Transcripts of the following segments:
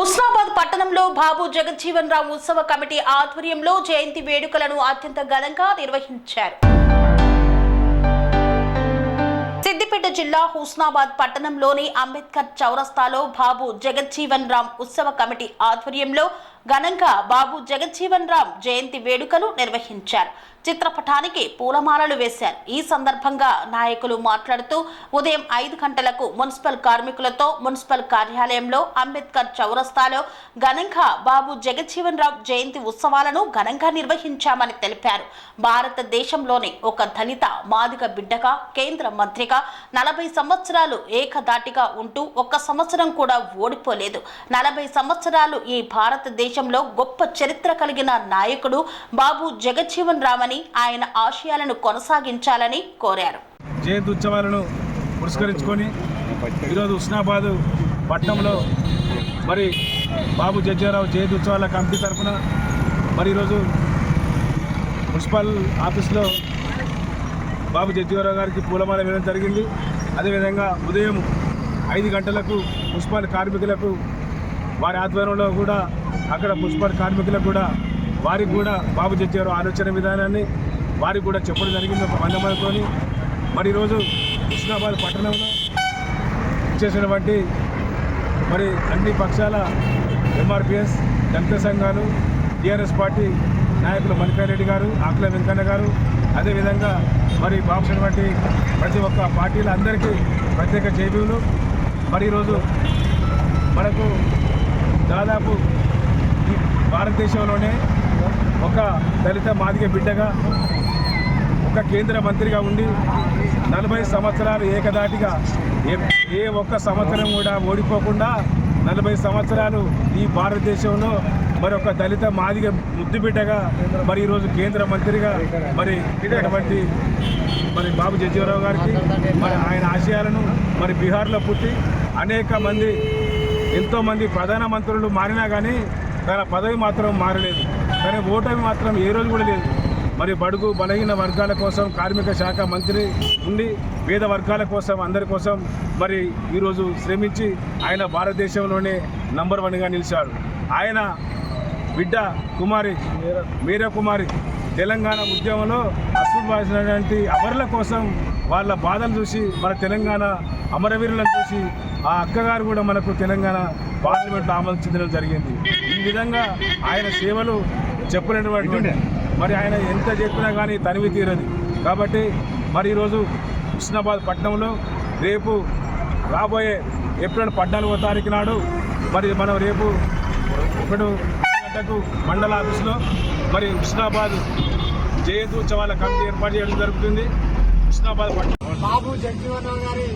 ఉస్నాబాద్ పట్టణంలో బాబు జగజ్జీవన్ రామ్ ఉత్సవ కమిటీ ఆధ్వర్యంలో జయంతి వేడుకలను అత్యంత ఘనంగా నిర్వహించారు. సిద్దిపేట జిల్లా హుస్నాబాద్ పట్టణంలోని అంబేద్కర్ చౌరస్తాలో బాబు జగజ్జీవన్ రామ్ ఉత్సవ కమిటీ ఆధ్వర్యంలో ఘనంగా బాబు జగజ్జీవన్ రామ్ జయంతి వేడుకలు నిర్వహించారు. చిత్రపటానికి పూలమాలలు వేశారు. ఈ సందర్భంగా నాయకులు మాట్లాడుతూ ఉదయం 5 గంటలకు మున్సిపల్ కార్మికులతో మున్సిపల్ కార్యాలయంలో అంబేద్కర్ చౌరస్తాలో ఘనంగా బాబు జగజ్జీవన్ రామ్ జయంతి ఉత్సవాలను ఘనంగా నిర్వహించామని తెలిపారు. భారతదేశంలోని ఒక దళిత మాదిగ బిడ్డగా కేంద్ర మంత్రిగా 40 సంవత్సరాలు ఏకదాటిగా ఉంటూ ఒక్క సంవత్సరం కూడా ఓడిపోలేదు. 40 సంవత్సరాలు ఈ భారతదేశంలో గొప్ప చరిత్ర కలిగిన నాయకుడు బాబు జగజ్జీవన్ రామ్ అని ఆయన ఆశయాలను కొనసాగించాలని కోరారు. జయంతి ఉత్సవాలను పురస్కరించుకొని ఈరోజు హుస్నాబాద్ పట్టణంలో మరి బాబు జగ్జీవన్ జయంతి ఉత్సవాల కమిటీ తరఫున మరి ఈరోజు మున్సిపల్ ఆఫీస్లో బాబు జగ్జీవన్ గారికి పూలమాల వేయడం జరిగింది. అదేవిధంగా ఉదయం 5 గంటలకు మున్సిపల్ కార్మికులకు వారి ఆధ్వర్యంలో కూడా అక్కడ మున్సిపల్ కార్మికులకు కూడా వారికి కూడా బాబు జగ్జీవన్ ఆలోచన విధానాన్ని వారికి కూడా చెప్పడం జరిగింది. ఒక 100 మందితోని మరి ఈరోజు హుస్నాబాద్ పట్టణంలో చేసినటువంటి మరి అన్ని పక్షాల ఎంఆర్పిఎస్ దళిత సంఘాలు టీఆర్ఎస్ పార్టీ నాయకులు మల్లికారెడ్డి గారు, ఆకుల వెంకన్న గారు, అదేవిధంగా మరి బాబుసినటువంటి ప్రతి ఒక్క పార్టీల అందరికీ ప్రత్యేక జైబీలు. మరి ఈరోజు మనకు దాదాపు ఈ భారతదేశంలోనే ఒక దళిత మాదిగ బిడ్డగా ఒక కేంద్ర మంత్రిగా ఉండి 40 సంవత్సరాలు ఏకదాటిగా ఏ ఒక్క సంవత్సరం కూడా ఓడిపోకుండా 40 సంవత్సరాలు ఈ భారతదేశంలో మరి ఒక దళిత మాదిగ ముద్దు బిడ్డగా మరి ఈరోజు కేంద్ర మంత్రిగా మరి ఇటువంటి మరి బాబు జగ్జీవన్ రామ్ గారికి మరి ఆయన ఆశయాలను మరి బీహార్లో పుట్టి అనేక మంది ఎంతోమంది ప్రధానమంత్రులు మారినా కానీ తన పదవి మాత్రం మారలేదు. కానీ ఓటమి మాత్రం ఏ రోజు కూడా లేదు. మరి బడుగు బలహీన వర్గాల కోసం కార్మిక శాఖ మంత్రి ఉండి పేద వర్గాల కోసం అందరి కోసం మరి ఈరోజు శ్రమించి ఆయన భారతదేశంలోనే నంబర్ 1గా నిలిచాడు. ఆయన బిడ్డ కుమారి మీరా కుమారి తెలంగాణ ఉద్యమంలో అశ్రుబాసినటువంటి అమరుల కోసం వాళ్ళ బాధలు చూసి మన తెలంగాణ అమరవీరులను చూసి ఆ అక్కగారు కూడా మనకు తెలంగాణ పార్లమెంట్లో ఆమోదించడం జరిగింది. ఈ విధంగా ఆయన సేవలు చెప్పలేనటువంటి మరి ఆయన ఎంత చెప్పినా కానీ తనివి తీరదు. కాబట్టి మరి ఈరోజు హుస్నాబాద్ పట్టణంలో రేపు రాబోయే ఏప్రిల్ 14వ తారీఖు నాడు మరి మనం రేపు 1 గంటకు మండల ఆఫీసులో మరి హుస్నాబాద్ జయంతి ఉత్సవాల కమిటీ ఏర్పాటు చేయడం జరుగుతుంది. హుస్నాబాద్ పట్టణం బాబు జగజ్జీవన్ రామ్ గారి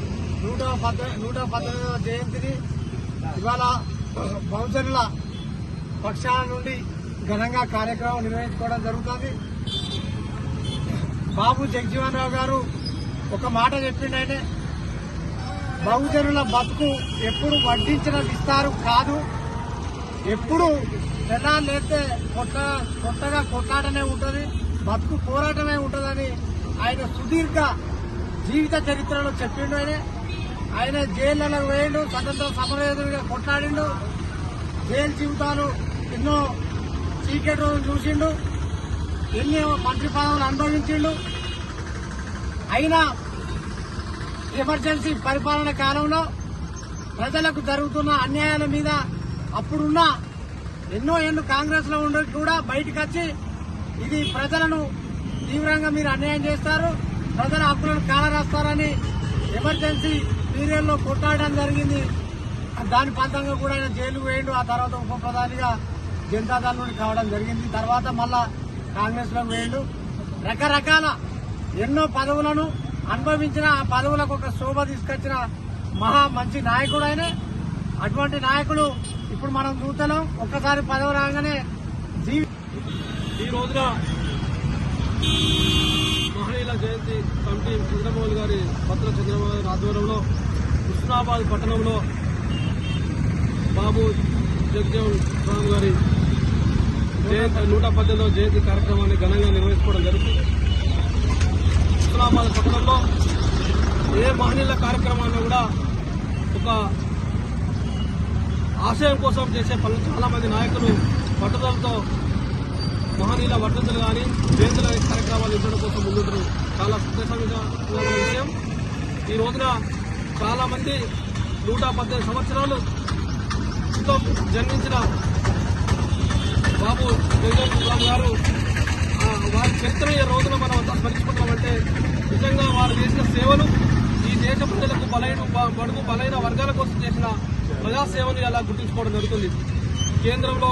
118వ జయంతిని ఇవాళ బహుజనుల పక్షాల నుండి ఘనంగా కార్యక్రమం నిర్వహించుకోవడం జరుగుతుంది. బాబు జగజ్జీవన్ రామ్ గారు ఒక మాట చెప్పిండే, బహుజనుల బతుకు ఎప్పుడు వడ్డించిన విస్తారు కాదు, ఎప్పుడు తెల్లాలేస్తే కొత్తగా కొట్లాటనే ఉంటుంది, బతుకు పోరాటమే ఉంటుందని ఆయన సుదీర్ఘ జీవిత చరిత్రలో చెప్పిండు. ఆయన జైళ్లకు వేయండు, స్వతంత్ర సమరయోధుడిగా కొట్లాడిండు, జైలు జీవితాలు ఎన్నో చీకటి రోజులు చూసిండు, ఎన్నో మంత్రి పదవులు అనుభవించిండు. అయినా ఎమర్జెన్సీ పరిపాలన కాలంలో ప్రజలకు జరుగుతున్న అన్యాయాల మీద అప్పుడున్న ఎన్నో ఏళ్లు కాంగ్రెస్ లో ఉండి కూడా బయటకు వచ్చి ఇది ప్రజలను తీవ్రంగా మీరు అన్యాయం చేస్తారు, ప్రజల హక్కులను కాలరాస్తారని ఎమర్జెన్సీ పీరియడ్లో కొట్లాడడం జరిగింది. దాని ఫలితంగా కూడా ఆయన జైలుకు వేయండు. ఆ తర్వాత ఉప ప్రధానిగా జనతాదళ నుండి కావడం జరిగింది. తర్వాత మళ్ళా కాంగ్రెస్ లోకి వేయండు. రకరకాల ఎన్నో పదవులను అనుభవించిన, ఆ పదవులకు ఒక శోభ తీసుకొచ్చిన మంచి నాయకుడు ఆయన. అటువంటి నాయకుడు ఇప్పుడు మనం చూస్తున్నాం. ఒక్కసారి పదవి రాగానే ఈ రోజున మహనీయుల జయంతి కమిటీ చంద్రబాబు గారి పత్ర చంద్రబాబు గారి ఆధ్వర్యంలో హుస్నాబాద్ పట్టణంలో బాబు జగజ్జీవన్ రామ్ గారి జయంతి 118వ జయంతి కార్యక్రమాన్ని ఘనంగా నిర్వహించుకోవడం జరుగుతుంది. హుస్నాబాద్ పట్టణంలో ఏ మహనీయుల కార్యక్రమాల్లో కూడా ఒక ఆశయం కోసం చేసే పనులు చాలా మంది నాయకులు పట్టుదలతో మహనీయుల వర్ధంతులు కానీ జయంతుల కార్యక్రమాలు ఇవ్వడం కోసం ముందుంటారు. చాలా సంతోషంగా ఉన్న విషయం. ఈ రోజున చాలా మంది 118 సంవత్సరాలు జన్మించిన బాబు జగజ్జీవన్ గారు వారి చరిత్ర ఈ రోజున మనం అంతా స్మరించుకుంటామంటే నిజంగా వారు చేసిన సేవలు ఈ దేశ ప్రజలకు బడుగు బలైన వర్గాల కోసం చేసిన ప్రజాసేవను ఇలా గుర్తుంచుకోవడం జరుగుతుంది. కేంద్రంలో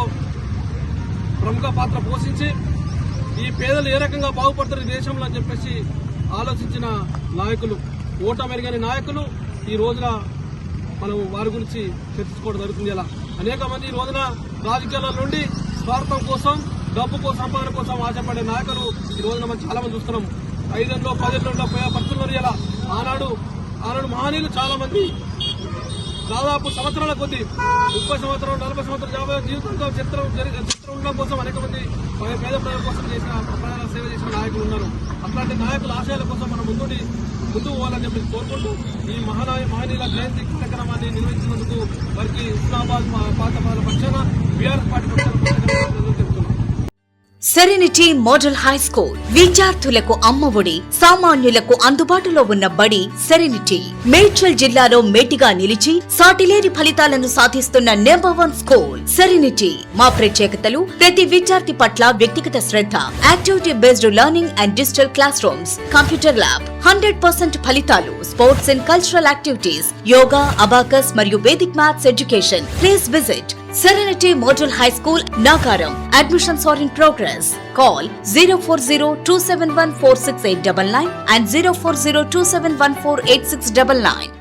ప్రముఖ పాత్ర పోషించి ఈ పేదలు ఏ రకంగా బాగుపడతారు ఈ దేశంలో అని చెప్పేసి ఆలోచించిన నాయకులు, ఓటమెరుగని నాయకులు ఈ రోజున మనం వారి గురించి చర్చించుకోవడం జరుగుతుంది. ఇలా అనేక మంది ఈ రోజున రాజకీయాల నుండి స్వార్థం కోసం, డబ్బు సంపాదన కోసం ఆశపడే నాయకులు ఈ రోజున మనం చాలా మంది చూస్తున్నాం. 5 ఏళ్ళలో 10 ఏళ్ళలో పోయే పరిస్థితులు ఇలా ఆనాడు మహనీయులు చాలా మంది దాదాపు సంవత్సరాల కొద్ది 30 సంవత్సరాలు 40 సంవత్సరాలు జీవితంతో చిత్రం ఉండడం కోసం అనేక మంది పేద ప్రజల కోసం చేసిన ప్రజల సేవ చేసిన నాయకులు ఉన్నారు. అట్లాంటి నాయకుల ఆశయాల కోసం మనం ముందుకు పోవాలని చెప్పి కోరుకుంటూ ఈ మహనీయుల జయంతి కార్యక్రమాన్ని నిర్వహించినందుకు వారికి హుస్నాబాద్ పాత పక్షాన బీఆర్ఎస్ పార్టీ పక్షాన చెప్తున్నాం. సెరెనిటీ మోడల్ హై స్కూల్ విద్యార్థులకు అమ్మఒడి, సామాన్యులకు అందుబాటులో ఉన్న బడి సెరెనిటీ. మేడ్చల్ జిల్లాలో మేటిగా నిలిచి సాటిలేని ఫలితాలను సాధిస్తున్న నంబర్ 1 స్కూల్ సెరెనిటీ. మా ప్రత్యేకతలు ప్రతి విద్యార్థి పట్ల వ్యక్తిగత శ్రద్ధ, activity based learning and digital classrooms, computer lab, 100% ఫలితాలు, sports and cultural activities, yoga, abacus మరియు Vedic maths education. Please visit Serenity Model High School, Nagaram. Admissions are in progress. Call 040-271-46899 and 040-271-48699.